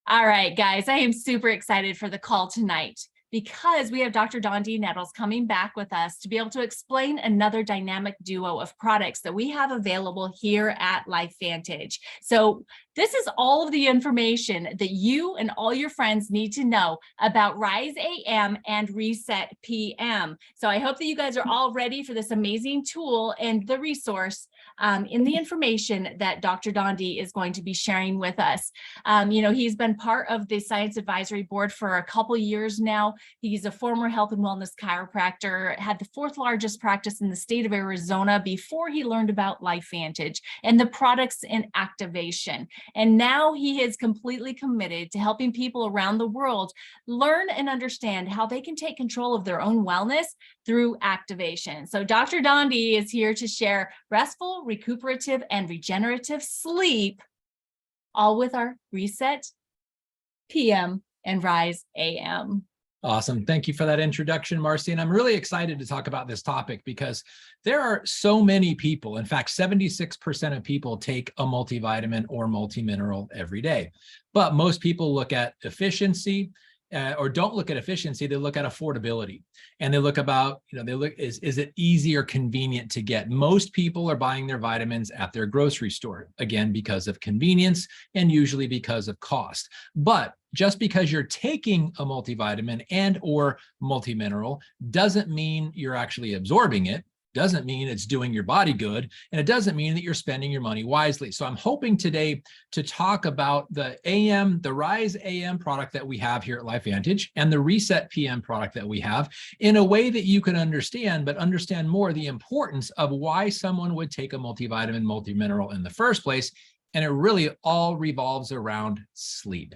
All right, guys, I am super excited for the call tonight because we have Dr. Dondee Nettles coming back with us to be able to explain another dynamic duo of products that we have available here at LifeVantage. So this is all of the information that you and all your friends need to know about Rise AM and Reset PM. So I hope that you guys are all ready for this amazing tool and the resource in the information that Dr. Dondee is going to be sharing with us. He's been part of the Science Advisory Board for a couple years now. He's a former health and wellness chiropractor, had the fourth largest practice in the state of Arizona before he learned about LifeVantage and the products and activation. And now he is completely committed to helping people around the world learn and understand how they can take control of their own wellness through activation. So Dr. Dondee is here to share restful, recuperative, and regenerative sleep, all with our Reset PM and Rise AM. Awesome. Thank you for that introduction, Marcy. And I'm really excited to talk about this topic because there are so many people, in fact, 76% of people take a multivitamin or multimineral every day. But most people look at efficiency or don't look at efficiency, they look at affordability. And they look about, is it easy or convenient to get? Most people are buying their vitamins at their grocery store, again, because of convenience and usually because of cost. But just because you're taking a multivitamin and or multimineral doesn't mean you're actually absorbing it, doesn't mean it's doing your body good, and it doesn't mean that you're spending your money wisely. So I'm hoping today to talk about the Rise AM product that we have here at LifeVantage and the Reset PM product that we have in a way that you can understand, but understand more the importance of why someone would take a multivitamin, multimineral in the first place. And it really all revolves around sleep.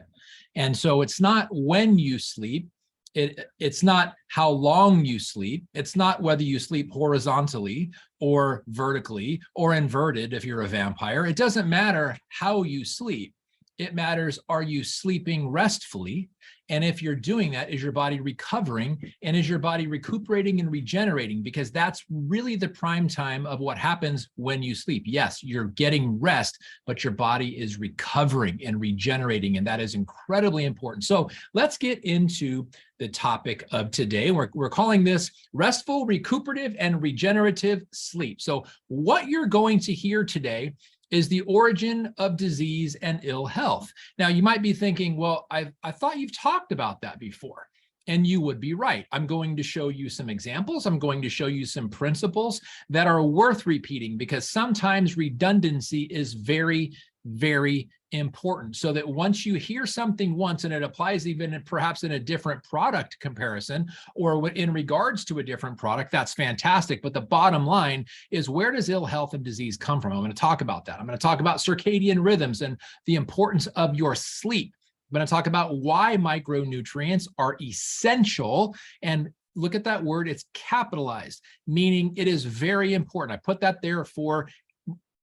And so it's not when you sleep, it's not how long you sleep. It's not whether you sleep horizontally or vertically or inverted if you're a vampire. It doesn't matter how you sleep. It matters, are you sleeping restfully? And if you're doing that, is your body recovering? And is your body recuperating and regenerating? Because that's really the prime time of what happens when you sleep. Yes, you're getting rest, but your body is recovering and regenerating. And that is incredibly important. So let's get into the topic of today. We're calling this restful, recuperative, and regenerative sleep. So what you're going to hear today is the origin of disease and ill health. Now, you might be thinking, well, I thought you've talked about that before. And you would be right. I'm going to show you some examples. I'm going to show you some principles that are worth repeating because sometimes redundancy is very, very important, so that once you hear something once and it applies even perhaps in a different product comparison or in regards to a different product, that's fantastic. But the bottom line is, where does ill health and disease come from? I'm going to talk about that. I'm going to talk about circadian rhythms and the importance of your sleep. I'm going to talk about why micronutrients are essential. And look at that word, it's capitalized, meaning it is very important. I put that there for,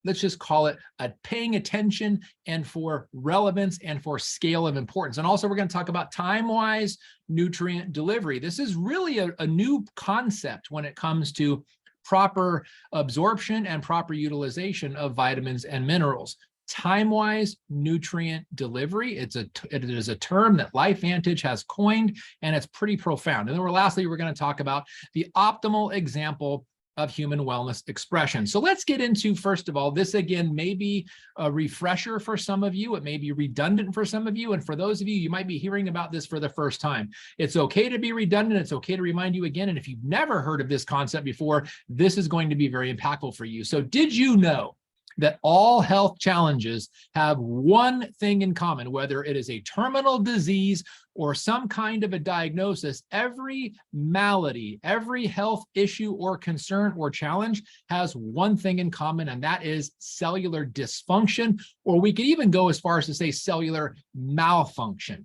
let's just call it a paying attention and for relevance and for scale of importance. And also we're going to talk about time-wise nutrient delivery. This is really a new concept when it comes to proper absorption and proper utilization of vitamins and minerals. Time-wise nutrient delivery, it is a term that LifeVantage has coined, and it's pretty profound. And then lastly, we're going to talk about the optimal example of human wellness expression. So let's get into, first of all, this again may be a refresher for some of you. It may be redundant for some of you. And for those of you, you might be hearing about this for the first time. It's okay to be redundant. It's okay to remind you again. And if you've never heard of this concept before, this is going to be very impactful for you. So did you know that all health challenges have one thing in common? Whether it is a terminal disease or some kind of a diagnosis, every malady, every health issue or concern or challenge has one thing in common, and that is cellular dysfunction, or we could even go as far as to say cellular malfunction.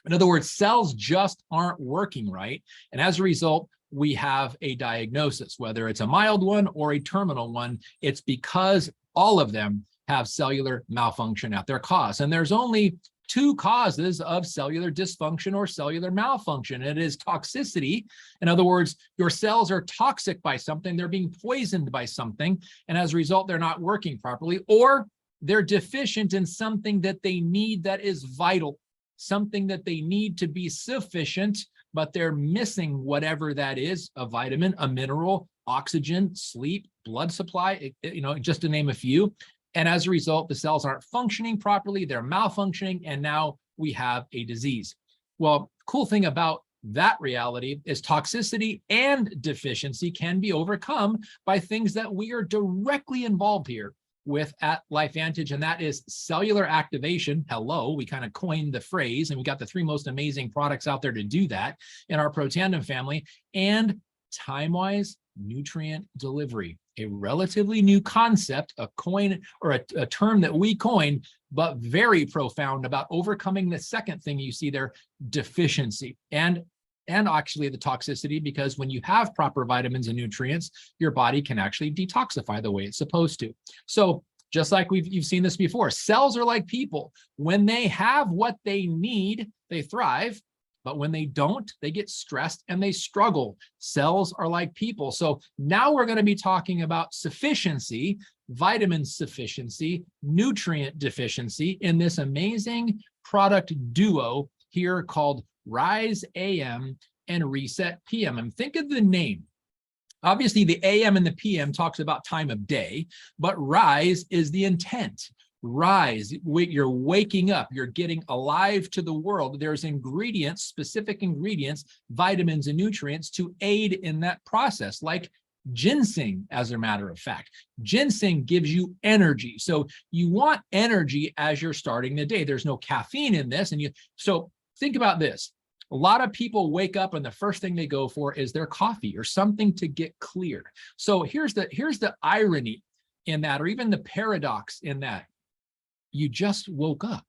In other words, cells just aren't working right, and as a result, we have a diagnosis, whether it's a mild one or a terminal one. It's because all of them have cellular malfunction at their cause. And there's only two causes of cellular dysfunction or cellular malfunction. It is toxicity. In other words, your cells are toxic by something, they're being poisoned by something, and as a result, they're not working properly, or they're deficient in something that they need that is vital. something that they need to be sufficient, but they're missing whatever that is, a vitamin, a mineral, oxygen, sleep, blood supply, just to name a few. And as a result, the cells aren't functioning properly, they're malfunctioning, and now we have a disease. Well, cool thing about that reality is toxicity and deficiency can be overcome by things that we are directly involved here with at LifeVantage, and that is cellular activation. Hello, we kind of coined the phrase, and we got the 3 most amazing products out there to do that in our Protandim family, and time-wise nutrient delivery, a relatively new concept, a coin or a term that we coined, but very profound about overcoming the second thing you see there, deficiency, and actually the toxicity, because when you have proper vitamins and nutrients, your body can actually detoxify the way it's supposed to. So just like you've seen this before, cells are like people. When they have what they need, they thrive. But when they don't, they get stressed and they struggle. Cells are like people. So now we're going to be talking about sufficiency, vitamin sufficiency, nutrient deficiency in this amazing product duo here called Rise AM and Reset PM. And think of the name. Obviously, the AM and the PM talks about time of day, but Rise is the intent. Rise, you're waking up, you're getting alive to the world. There's ingredients, specific ingredients, vitamins and nutrients to aid in that process, like ginseng, as a matter of fact. Ginseng gives you energy. So you want energy as you're starting the day. There's no caffeine in this. So think about this. A lot of people wake up and the first thing they go for is their coffee or something to get cleared. So here's the irony in that, or even the paradox in that. You just woke up.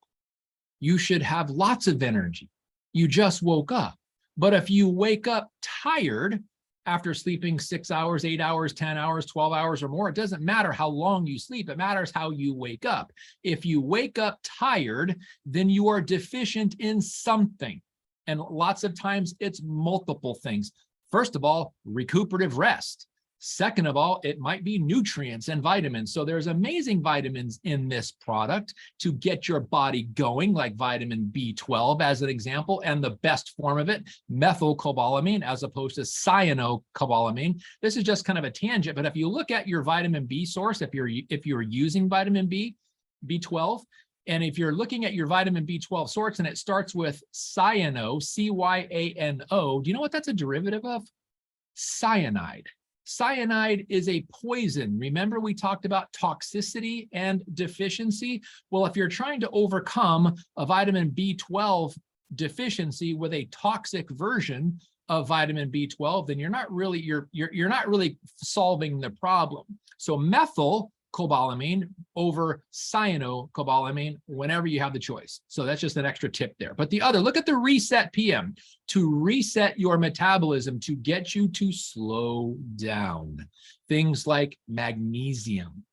You should have lots of energy. You just woke up. But if you wake up tired after sleeping 6 hours, 8 hours, 10 hours, 12 hours or more, it doesn't matter how long you sleep. It matters how you wake up. If you wake up tired, then you are deficient in something. And lots of times it's multiple things. First of all, recuperative rest. Second of all, it might be nutrients and vitamins. So there's amazing vitamins in this product to get your body going, like vitamin B12 as an example, and the best form of it, methylcobalamin, as opposed to cyanocobalamin. This is just kind of a tangent, but if you look at your vitamin B source, if you're using vitamin B12, and if you're looking at your vitamin B12 source and it starts with cyano, C-Y-A-N-O, do you know what that's a derivative of? Cyanide. Cyanide is a poison. Remember, we talked about toxicity and deficiency? Well, if you're trying to overcome a vitamin B12 deficiency with a toxic version of vitamin B12, then you're not really solving the problem. So methylcobalamin over cyanocobalamin whenever you have the choice. So that's just an extra tip there. But look at the Reset PM, to reset your metabolism, to get you to slow down. Things like magnesium,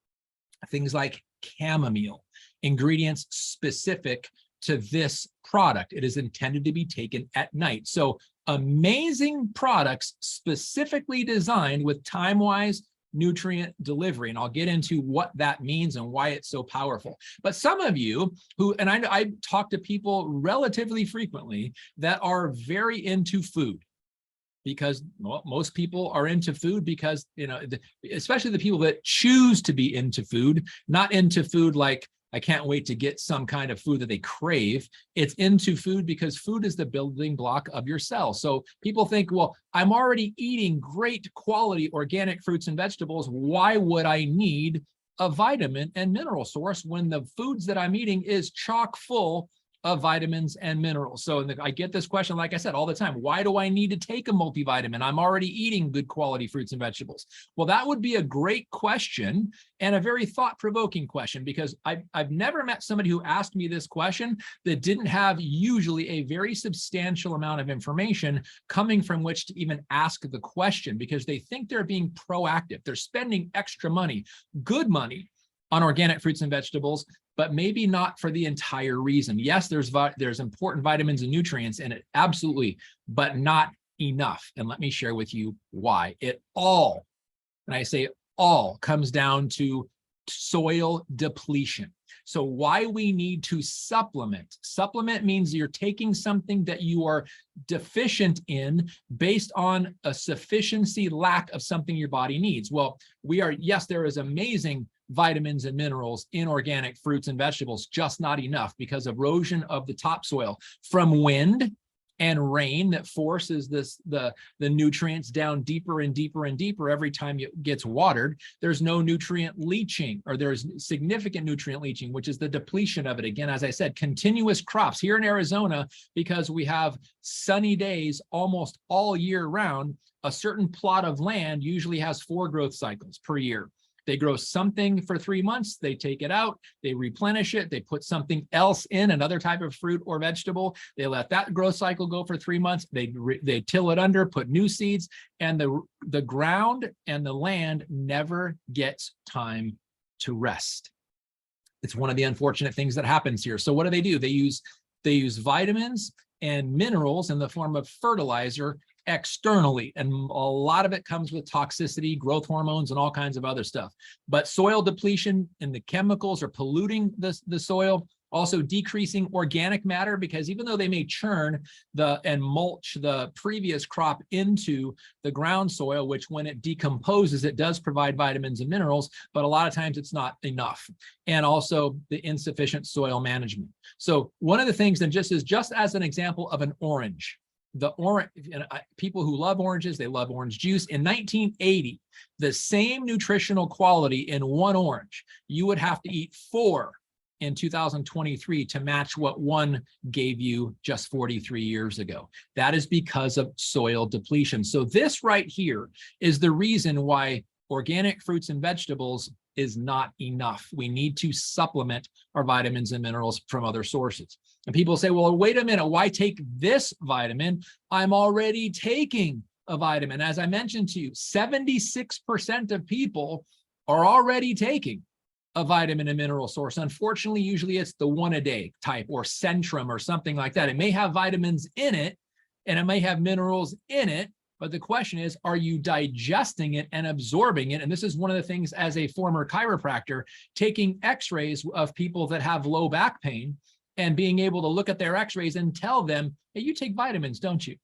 things like chamomile, ingredients specific to this product. It is intended to be taken at night. So amazing products specifically designed with time-wise nutrient delivery. And I'll get into what that means and why it's so powerful. But some of you who, and I talk to people relatively frequently that are very into food, because most people are into food because, especially the people that choose to be into food, not into food like, I can't wait to get some kind of food that they crave. It's into food because food is the building block of your cell. So people think, well, I'm already eating great quality organic fruits and vegetables. Why would I need a vitamin and mineral source when the foods that I'm eating is chock full of vitamins and minerals? So I get this question, like I said, all the time. Why do I need to take a multivitamin? I'm already eating good quality fruits and vegetables. Well, that would be a great question and a very thought-provoking question, because I've never met somebody who asked me this question that didn't have usually a very substantial amount of information coming from which to even ask the question, because they think they're being proactive. They're spending extra money, good money, on organic fruits and vegetables, but maybe not for the entire reason. Yes, there's important vitamins and nutrients in it, absolutely, but not enough. And let me share with you why. It all, and I say all, comes down to soil depletion. So why we need to supplement. Supplement means you're taking something that you are deficient in based on a sufficiency lack of something your body needs. Well, yes, there is amazing vitamins and minerals in organic fruits and vegetables, just not enough because of erosion of the topsoil from wind and rain that forces the nutrients down deeper and deeper and deeper every time it gets watered. There's no nutrient leaching, or there's significant nutrient leaching, which is the depletion of it. Again, as I said, continuous crops here in Arizona, because we have sunny days almost all year round. A certain plot of land usually has 4 growth cycles per year. They grow something for 3 months, they take it out, they replenish it, they put something else in, another type of fruit or vegetable. They let that growth cycle go for 3 months. They till it under, put new seeds, and the ground and the land never gets time to rest. It's one of the unfortunate things that happens here. So what do? They use vitamins and minerals in the form of fertilizer externally, and a lot of it comes with toxicity, growth hormones, and all kinds of other stuff. But soil depletion and the chemicals are polluting the soil, also decreasing organic matter, because even though they may churn and mulch the previous crop into the ground soil, which when it decomposes, it does provide vitamins and minerals, but a lot of times it's not enough. And also the insufficient soil management. So one of the things, and just as an example of an orange, people who love oranges, they love orange juice. In 1980, the same nutritional quality in one orange, you would have to eat 4 in 2023 to match what one gave you just 43 years ago. That is because of soil depletion. So this right here is the reason why organic fruits and vegetables is not enough. We need to supplement our vitamins and minerals from other sources. And people say, well, wait a minute, why take this vitamin? I'm already taking a vitamin. As I mentioned to you, 76% of people are already taking a vitamin and mineral source. Unfortunately, usually it's the 1 a day type or Centrum or something like that. It may have vitamins in it and it may have minerals in it, but the question is, are you digesting it and absorbing it? And this is one of the things, as a former chiropractor, taking x-rays of people that have low back pain and being able to look at their x-rays and tell them, hey, you take vitamins, don't you?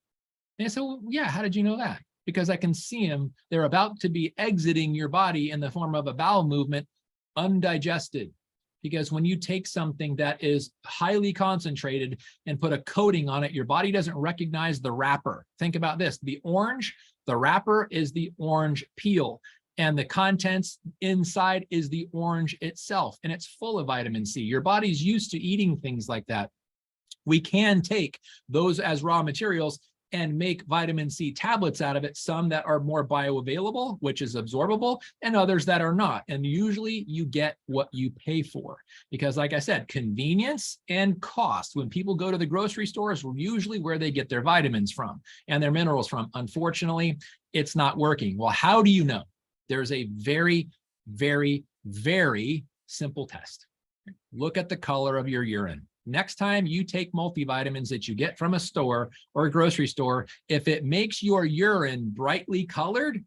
And I said, well, yeah, how did you know that? Because I can see them. They're about to be exiting your body in the form of a bowel movement, undigested. Because when you take something that is highly concentrated and put a coating on it, your body doesn't recognize the wrapper. Think about this. The orange, the wrapper is the orange peel, and the contents inside is the orange itself, and it's full of vitamin C. Your body's used to eating things like that. We can take those as raw materials and make vitamin C tablets out of it, some that are more bioavailable, which is absorbable, and others that are not. And usually you get what you pay for, because like I said, convenience and cost. When people go to the grocery stores, usually where they get their vitamins from and their minerals from. Unfortunately, it's not working. Well, how do you know? There's a very, very, very simple test. Look at the color of your urine. Next time you take multivitamins that you get from a store or a grocery store, if it makes your urine brightly colored,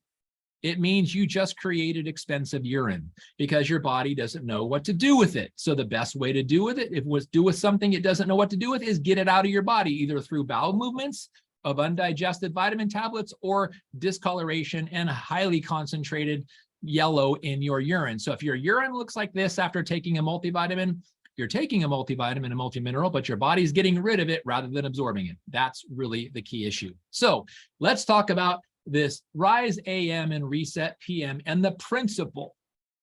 it means you just created expensive urine because your body doesn't know what to do with it. So the best way to do with it, if it was do with something it doesn't know what to do with, is get it out of your body, either through bowel movements of undigested vitamin tablets or discoloration and highly concentrated yellow in your urine. So if your urine looks like this after taking a multivitamin, you're taking a multivitamin and multimineral, but your body's getting rid of it rather than absorbing it. That's really the key issue. So let's talk about this Rise AM and Reset PM and the principle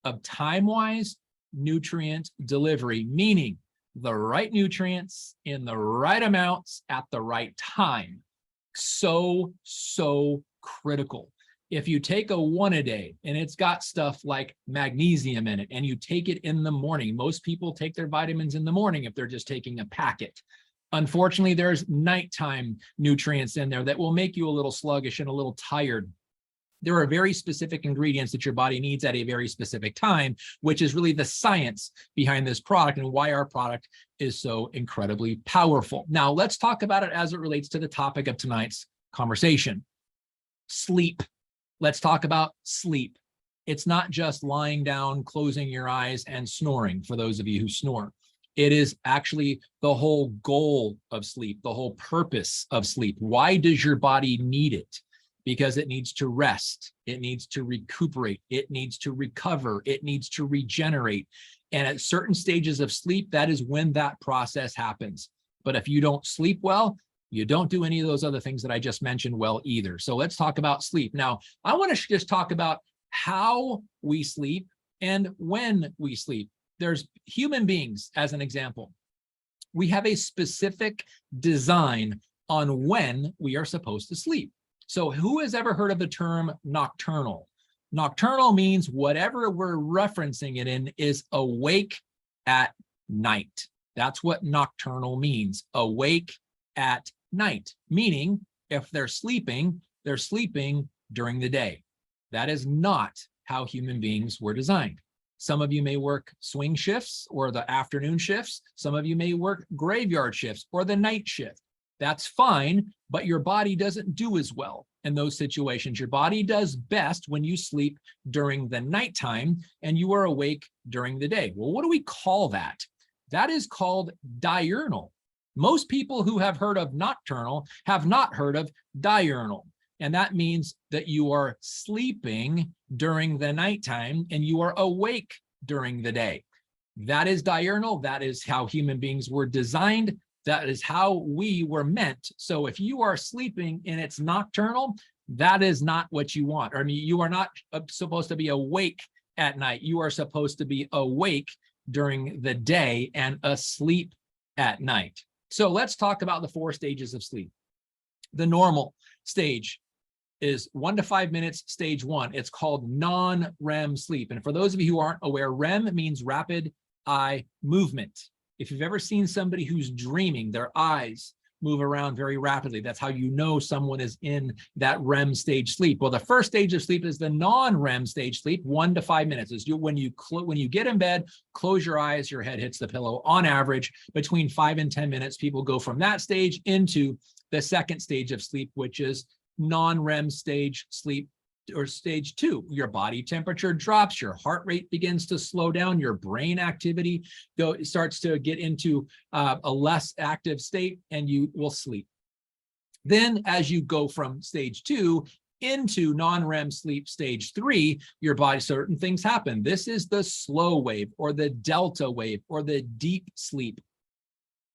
of time-wise nutrient delivery, meaning the right nutrients in the right amounts at the right time. So critical. If you take a 1 a day and it's got stuff like magnesium in it and you take it in the morning, most people take their vitamins in the morning if they're just taking a packet. Unfortunately, there's nighttime nutrients in there that will make you a little sluggish and a little tired. There are very specific ingredients that your body needs at a very specific time, which is really the science behind this product and why our product is so incredibly powerful. Now, let's talk about it as it relates to the topic of tonight's conversation: sleep. Let's talk about sleep. It's not just lying down, closing your eyes and snoring for those of you who snore. It is actually the whole goal of sleep, the whole purpose of sleep. Why does your body need it? Because it needs to rest, it needs to recuperate, it needs to recover, it needs to regenerate. And at certain stages of sleep, that is when that process happens. But if you don't sleep well, you don't do any of those other things that I just mentioned well either. So let's talk about sleep. Now, I want to just talk about how we sleep and when we sleep. There's human beings, as an example. We have a specific design on when we are supposed to sleep. So who has ever heard of the term nocturnal? Nocturnal means whatever we're referencing it in is awake at night. That's what nocturnal means, awake at night, meaning if they're sleeping during the day. That is not how human beings were designed. Some of you may work swing shifts or the afternoon shifts. Some of you may work graveyard shifts or the night shift. That's fine, but your body doesn't do as well in those situations. Your body does best when you sleep during the nighttime and you are awake during the day. Well, what do we call that? That is called diurnal. Most people who have heard of nocturnal have not heard of diurnal. And that means that you are sleeping during the nighttime and you are awake during the day. That is diurnal. That is how human beings were designed. That is how we were meant. So if you are sleeping and it's nocturnal, that is not what you want. I mean, you are not supposed to be awake at night. You are supposed to be awake during the day and asleep at night. So let's talk about the 4 stages of sleep. The normal stage is 1 to 5 minutes, stage 1. It's called non-REM sleep. And for those of you who aren't aware, REM means rapid eye movement. If you've ever seen somebody who's dreaming, their eyes move around very rapidly. That's how you know someone is in that REM stage sleep. Well, the first stage of sleep is the non-REM stage sleep, 1 to 5 minutes. Is when you get in bed, close your eyes, your head hits the pillow. On average, between 5 and 10 minutes, people go from that stage into the second stage of sleep, which is non-REM stage sleep, or stage 2. Your body temperature drops, your heart rate begins to slow down, your brain activity starts to get into a less active state, and you will sleep. Then as you go from stage 2 into non-REM sleep stage 3, your body, certain things happen. This is the slow wave or the delta wave or the deep sleep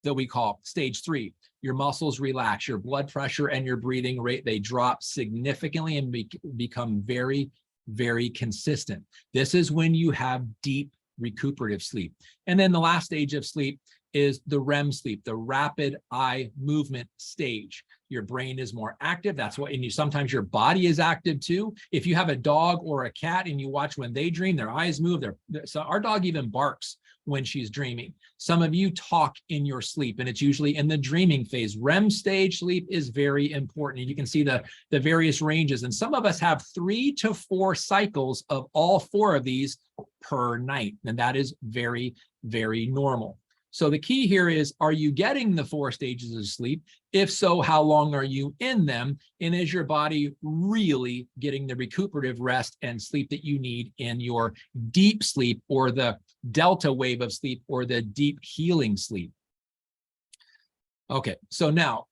that we call stage 3. Your muscles relax, your blood pressure and your breathing rate, they drop significantly and become very, very consistent. This is when you have deep recuperative sleep. And then the last stage of sleep is the REM sleep, the rapid eye movement stage. Your brain is more active. That's what, and sometimes your body is active too. If you have a dog or a cat and you watch when they dream, their eyes move. So our dog even barks when she's dreaming. Some of you talk in your sleep, and it's usually in the dreaming phase. REM stage sleep is very important. You can see the various ranges, and some of us have 3 to 4 cycles of all 4 of these per night, and that is very, very normal. So the key here is, are you getting the 4 stages of sleep? If so, how long are you in them? And is your body really getting the recuperative rest and sleep that you need in your deep sleep, or the delta wave of sleep, or the deep healing sleep? Okay, so now,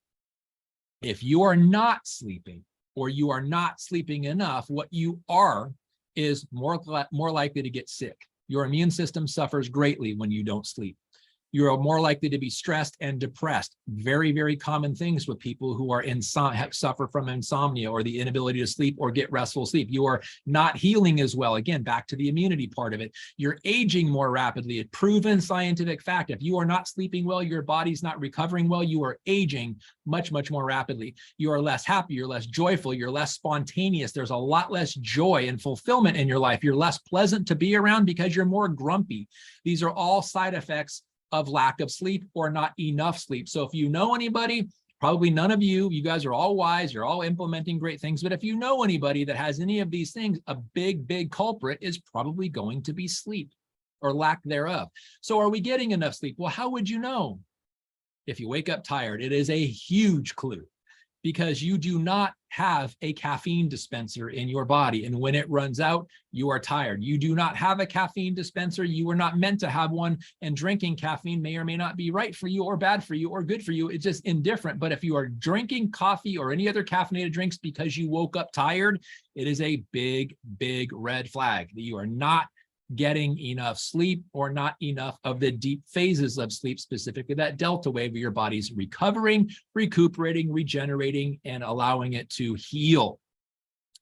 if you are not sleeping, or you are not sleeping enough, what you are is more likely to get sick. Your immune system suffers greatly when you don't sleep. You're more likely to be stressed and depressed. Very, very common things with people who are suffer from insomnia or the inability to sleep or get restful sleep. You are not healing as well. Again, back to the immunity part of it. You're aging more rapidly. A proven scientific fact. If you are not sleeping well, your body's not recovering well, you are aging much, much more rapidly. You are less happy, you're less joyful, you're less spontaneous. There's a lot less joy and fulfillment in your life. You're less pleasant to be around because you're more grumpy. These are all side effects of lack of sleep or not enough sleep. So if you know anybody, probably none of you guys are all wise, you're all implementing great things, but if you know anybody that has any of these things, a big, big culprit is probably going to be sleep or lack thereof. So are we getting enough sleep? Well, how would you know? If you wake up tired, it is a huge clue. because you do not have a caffeine dispenser in your body. And when it runs out, you are tired. You do not have a caffeine dispenser. You were not meant to have one. And drinking caffeine may or may not be right for you or bad for you or good for you. It's just indifferent. But if you are drinking coffee or any other caffeinated drinks because you woke up tired, it is a big, big red flag that you are not getting enough sleep or not enough of the deep phases of sleep, specifically that delta wave where your body's recovering, recuperating, regenerating, and allowing it to heal.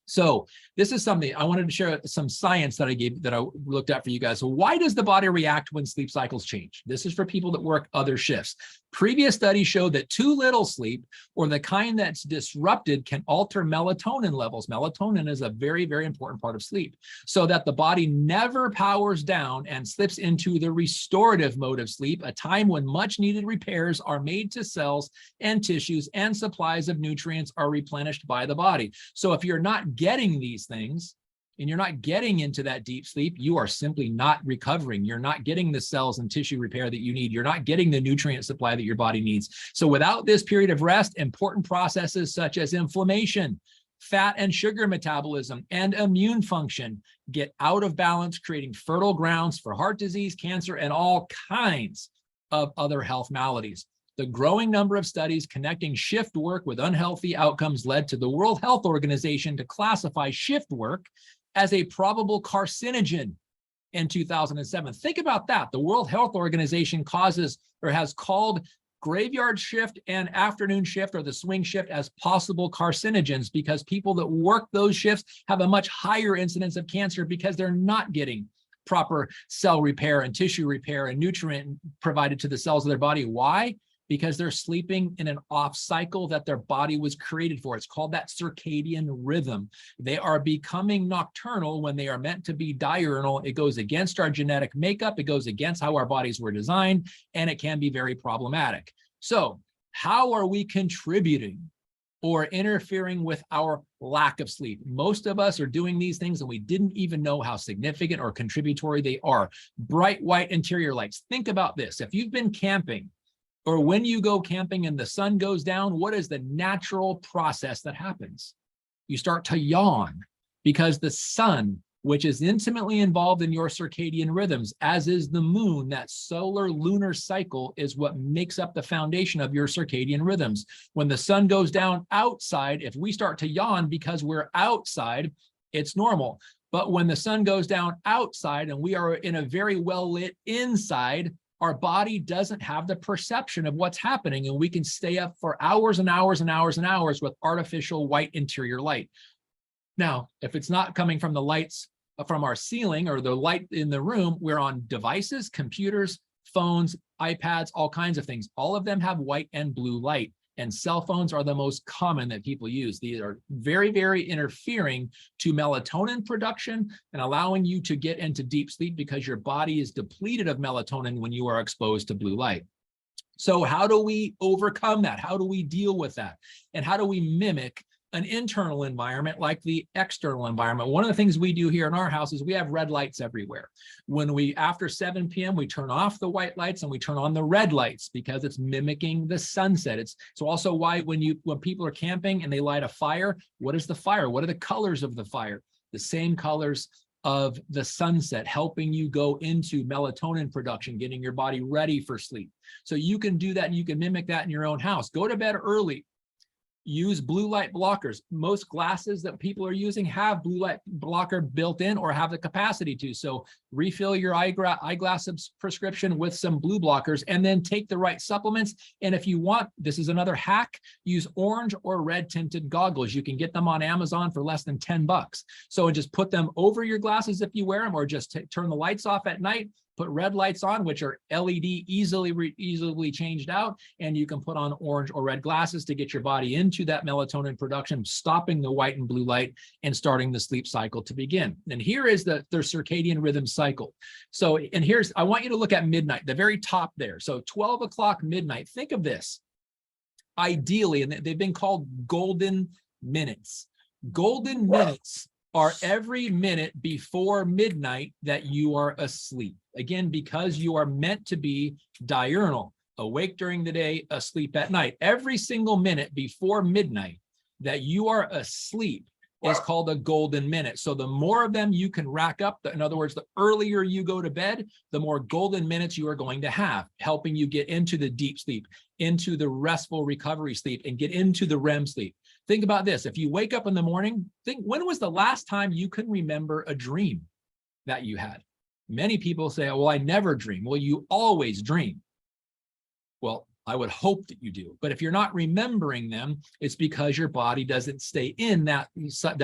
So this is something I wanted to share, some science that I looked at for you guys. So why does the body react when sleep cycles change? This is for people that work other shifts. Previous studies showed that too little sleep, or the kind that's disrupted, can alter melatonin levels. Melatonin is a very, very important part of sleep, so that the body never powers down and slips into the restorative mode of sleep, a time when much needed repairs are made to cells and tissues, and supplies of nutrients are replenished by the body. So if you're not getting these things, and you're not getting into that deep sleep, you are simply not recovering. You're not getting the cells and tissue repair that you need. You're not getting the nutrient supply that your body needs. So without this period of rest, important processes such as inflammation, fat and sugar metabolism, and immune function get out of balance, creating fertile grounds for heart disease, cancer, and all kinds of other health maladies. The growing number of studies connecting shift work with unhealthy outcomes led to the World Health Organization to classify shift work as a probable carcinogen in 2007. Think about that. The World Health Organization has called graveyard shift and afternoon shift, or the swing shift, as possible carcinogens, because people that work those shifts have a much higher incidence of cancer because they're not getting proper cell repair and tissue repair and nutrient provided to the cells of their body. Why? Because they're sleeping in an off cycle that their body was created for. It's called that circadian rhythm. They are becoming nocturnal when they are meant to be diurnal. It goes against our genetic makeup. It goes against how our bodies were designed, and it can be very problematic. So how are we contributing or interfering with our lack of sleep? Most of us are doing these things and we didn't even know how significant or contributory they are. Bright white interior lights. Think about this. If you've been camping, or when you go camping and the sun goes down, what is the natural process that happens? You start to yawn, because the sun, which is intimately involved in your circadian rhythms, as is the moon, that solar lunar cycle is what makes up the foundation of your circadian rhythms. When the sun goes down outside, if we start to yawn because we're outside, it's normal. But when the sun goes down outside and we are in a very well lit inside, our body doesn't have the perception of what's happening, and we can stay up for hours and hours and hours and hours with artificial white interior light. Now, if it's not coming from the lights from our ceiling or the light in the room, we're on devices, computers, phones, iPads, all kinds of things. All of them have white and blue light, and cell phones are the most common that people use. These are very, very interfering to melatonin production and allowing you to get into deep sleep, because your body is depleted of melatonin when you are exposed to blue light. So how do we overcome that? How do we deal with that? And how do we mimic an internal environment like the external environment? One of the things we do here in our house is we have red lights everywhere. After 7 p.m., we turn off the white lights and we turn on the red lights, because it's mimicking the sunset. It's also why when people are camping and they light a fire, what is the fire? What are the colors of the fire? The same colors of the sunset, helping you go into melatonin production, getting your body ready for sleep. So you can do that, and you can mimic that in your own house. Go to bed early. Use blue light blockers. Most glasses that people are using have blue light blocker built in or have the capacity to. So refill your eyeglass prescription with some blue blockers, and then take the right supplements. And if you want, this is another hack, use orange or red tinted goggles. You can get them on Amazon for less than $10. So just put them over your glasses if you wear them, or just turn the lights off at night. Put red lights on, which are LED, easily changed out, and you can put on orange or red glasses to get your body into that melatonin production, stopping the white and blue light and starting the sleep cycle to begin. And here is their circadian rhythm cycle. So, and I want you to look at midnight, the very top there. So 12 o'clock midnight, think of this. Ideally, and they've been called golden minutes. Golden minutes are every minute before midnight that you are asleep. Again, because you are meant to be diurnal. awake during the day, asleep at night. Every single minute before midnight that you are asleep is called a golden minute. So the more of them you can rack up, in other words, the earlier you go to bed, the more golden minutes you are going to have, helping you get into the deep sleep, into the restful recovery sleep, and get into the REM sleep. Think about this. If you wake up in the morning, think, when was the last time you can remember a dream that you had? Many people say, well, I never dream. Well, you always dream. Well, I would hope that you do. But if you're not remembering them, it's because your body doesn't stay in that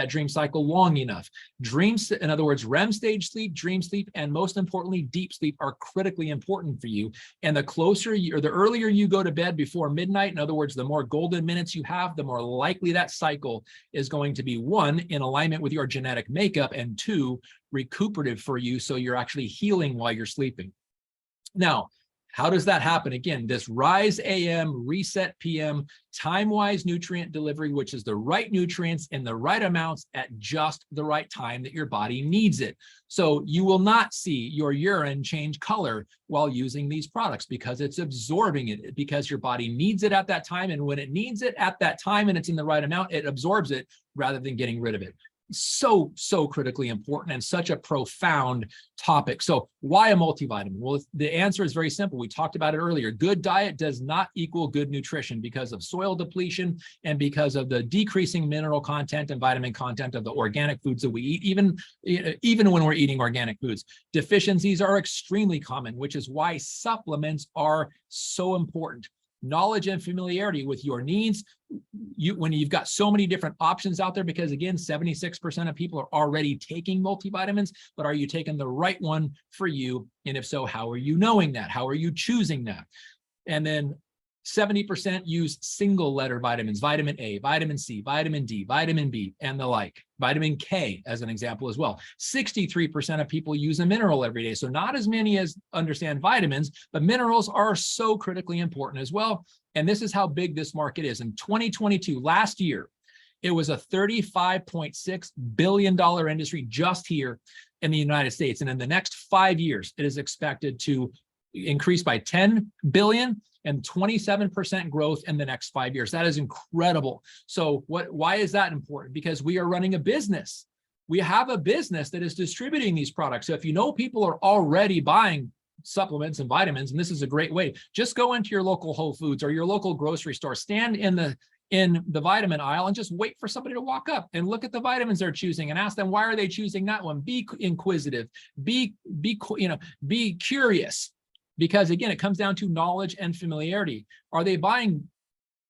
dream cycle long enough. Dreams, in other words, REM stage sleep, dream sleep, and most importantly, deep sleep are critically important for you. And the closer you, or the earlier you go to bed before midnight, in other words, the more golden minutes you have, the more likely that cycle is going to be, one, in alignment with your genetic makeup, and two, recuperative for you, so you're actually healing while you're sleeping. Now, how does that happen? Again, this Rise AM, Reset PM, time-wise nutrient delivery, which is the right nutrients in the right amounts at just the right time that your body needs it. So you will not see your urine change color while using these products because it's absorbing it, because your body needs it at that time. And when it needs it at that time and it's in the right amount, it absorbs it rather than getting rid of it. So critically important and such a profound topic. So why a multivitamin? Well, the answer is very simple. We talked about it earlier. Good diet does not equal good nutrition because of soil depletion and because of the decreasing mineral content and vitamin content of the organic foods that we eat, even when we're eating organic foods. Deficiencies are extremely common, which is why supplements are so important. Knowledge and familiarity with your needs, when you've got so many different options out there, because again, 76% of people are already taking multivitamins, but are you taking the right one for you? And if so, how are you knowing that? How are you choosing that? And then 70% use single letter vitamins, vitamin A, vitamin C, vitamin D, vitamin B, and the like. Vitamin K as an example as well. 63% of people use a mineral every day. So not as many as understand vitamins, but minerals are so critically important as well. And this is how big this market is. In 2022, last year, it was a $35.6 billion industry just here in the United States. And in the next 5 years, it is expected to increase by 10 billion and 27% growth in the next 5 years. That is incredible. So why is that important? Because we are running a business. We have a business that is distributing these products. So if you know people are already buying supplements and vitamins, and this is a great way, just go into your local Whole Foods or your local grocery store, stand in the vitamin aisle and just wait for somebody to walk up and look at the vitamins they're choosing and ask them, why are they choosing that one? Be inquisitive, be curious. Because again, it comes down to knowledge and familiarity. Are they buying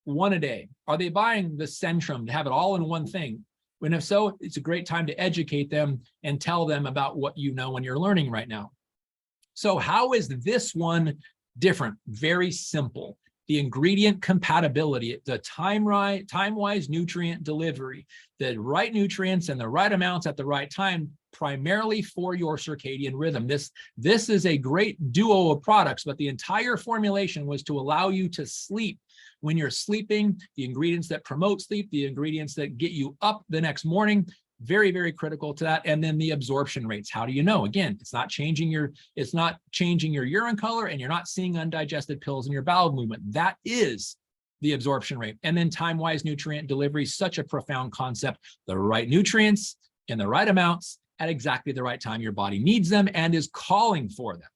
one a day? Are they buying the Centrum to have it all in one thing? And if so, it's a great time to educate them and tell them about what you know and you're learning right now. So how is this one different? Very simple. The ingredient compatibility, the time-wise nutrient delivery, the right nutrients and the right amounts at the right time, primarily for your circadian rhythm. This is a great duo of products, but the entire formulation was to allow you to sleep when you're sleeping, the ingredients that promote sleep, the ingredients that get you up the next morning, very critical to that. And then the absorption rates. How do you know? Again, it's not changing your urine color, and you're not seeing undigested pills in your bowel movement. That is the absorption rate. And then time-wise nutrient delivery, such a profound concept. The right nutrients in the right amounts at exactly the right time your body needs them and is calling for them.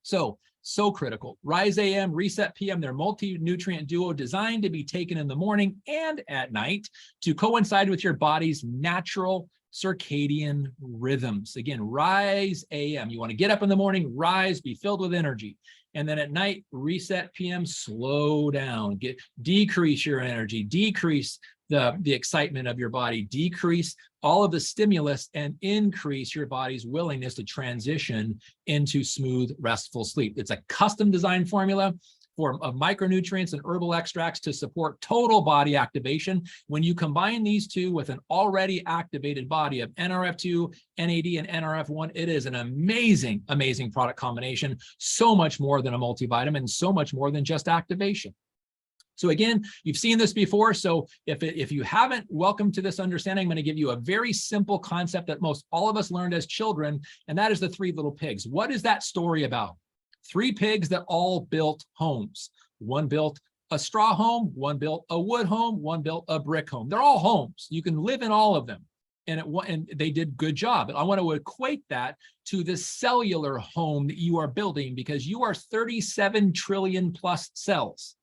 So critical. Rise AM, Reset PM, they're multi-nutrient duo designed to be taken in the morning and at night to coincide with your body's natural circadian rhythms. Again, Rise AM, you want to get up in the morning, rise, be filled with energy. And then at night, Reset PM, slow down, decrease your energy, decrease the excitement of your body, decrease all of the stimulus, and increase your body's willingness to transition into smooth, restful sleep. It's a custom designed formula of micronutrients and herbal extracts to support total body activation. When you combine these two with an already activated body of NRF2, NAD, and NRF1, it is an amazing product combination. So much more than a multivitamin, so much more than just activation. So again, you've seen this before. So if you haven't, welcome to this understanding. I'm going to give you a very simple concept that most all of us learned as children, and that is the three little pigs. What is that story about? 3 pigs that all built homes. One built a straw home, one built a wood home, one built a brick home. They're all homes. You can live in all of them. And they did good job. I want to equate that to the cellular home that you are building, because you are 37 trillion plus cells.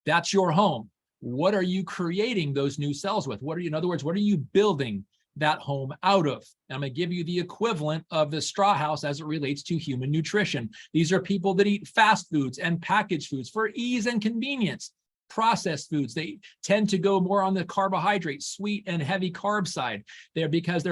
That's your home. What are you creating those new cells with? In other words, what are you building that home out of? And I'm going to give you the equivalent of the straw house as it relates to human nutrition. These are people that eat fast foods and packaged foods for ease and convenience. Processed foods, they tend to go more on the carbohydrate, sweet and heavy carb side there, because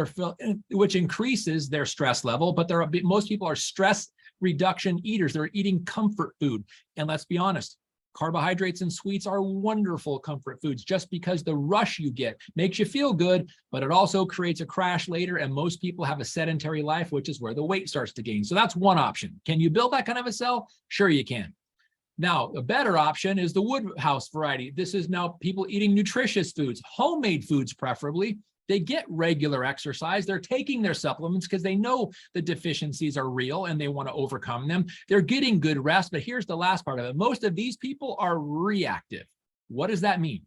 which increases their stress level. But most people are stress reduction eaters. They're eating comfort food. And let's be honest, carbohydrates and sweets are wonderful comfort foods, just because the rush you get makes you feel good, but it also creates a crash later. And most people have a sedentary life, which is where the weight starts to gain. So that's one option. Can you build that kind of a cell? Sure you can. Now, a better option is the wood house variety. This is now people eating nutritious foods, homemade foods preferably. They get regular exercise. They're taking their supplements because they know the deficiencies are real and they want to overcome them. They're getting good rest. But here's the last part of it. Most of these people are reactive. What does that mean?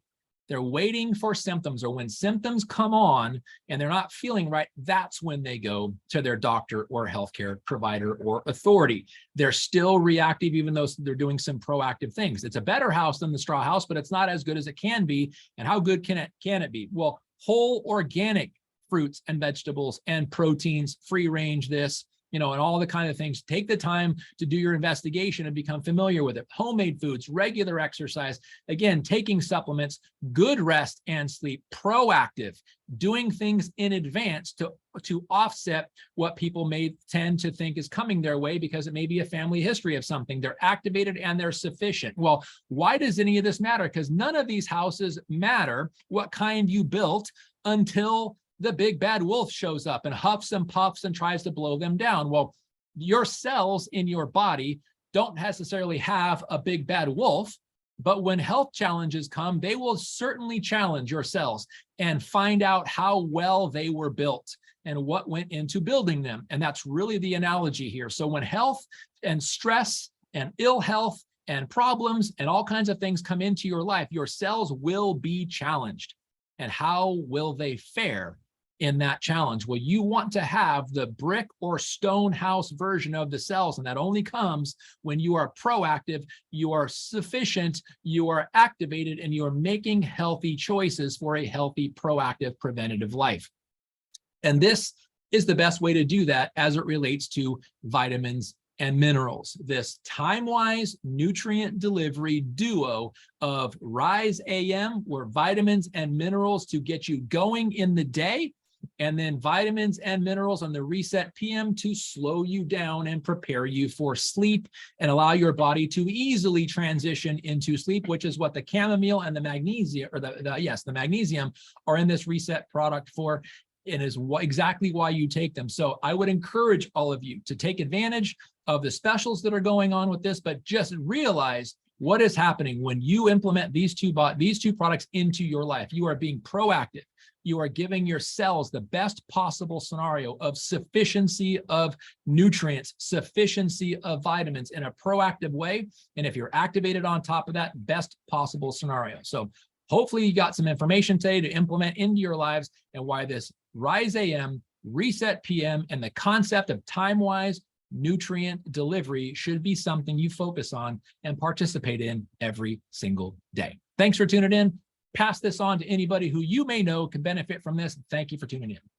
They're waiting for symptoms, or when symptoms come on and they're not feeling right, that's when they go to their doctor or healthcare provider or authority. They're still reactive, even though they're doing some proactive things. It's a better house than the straw house, but it's not as good as it can be. And how good can it be? Well, whole organic fruits and vegetables and proteins, free range this, and all the kind of things. Take the time to do your investigation and become familiar with it. Homemade foods, regular exercise, again, taking supplements, good rest and sleep, proactive, doing things in advance to offset what people may tend to think is coming their way, because it may be a family history of something. They're activated and they're sufficient. Well, why does any of this matter? Because none of these houses matter what kind you built until the big bad wolf shows up and huffs and puffs and tries to blow them down. Well, your cells in your body don't necessarily have a big bad wolf, but when health challenges come, they will certainly challenge your cells and find out how well they were built and what went into building them. And that's really the analogy here. So when health and stress and ill health and problems and all kinds of things come into your life, your cells will be challenged. And how will they fare in that challenge? Well, you want to have the brick or stone house version of the cells, and that only comes when you are proactive, you are sufficient, you are activated, and you are making healthy choices for a healthy, proactive, preventative life. And this is the best way to do that as it relates to vitamins and minerals. This time-wise nutrient delivery duo of Rise AM, where vitamins and minerals to get you going in the day, and then vitamins and minerals on the Reset PM to slow you down and prepare you for sleep and allow your body to easily transition into sleep, which is what the chamomile and the magnesium, or the magnesium are in this Reset product for, and is exactly why you take them. So I would encourage all of you to take advantage of the specials that are going on with this, but just realize what is happening when you implement these two products into your life. You are being proactive. You are giving your cells the best possible scenario of sufficiency of nutrients, sufficiency of vitamins in a proactive way. And if you're activated on top of that, best possible scenario. So hopefully you got some information today to implement into your lives, and why this Rise AM, Reset PM, and the concept of time-wise nutrient delivery should be something you focus on and participate in every single day. Thanks for tuning in. Pass this on to anybody who you may know can benefit from this. Thank you for tuning in.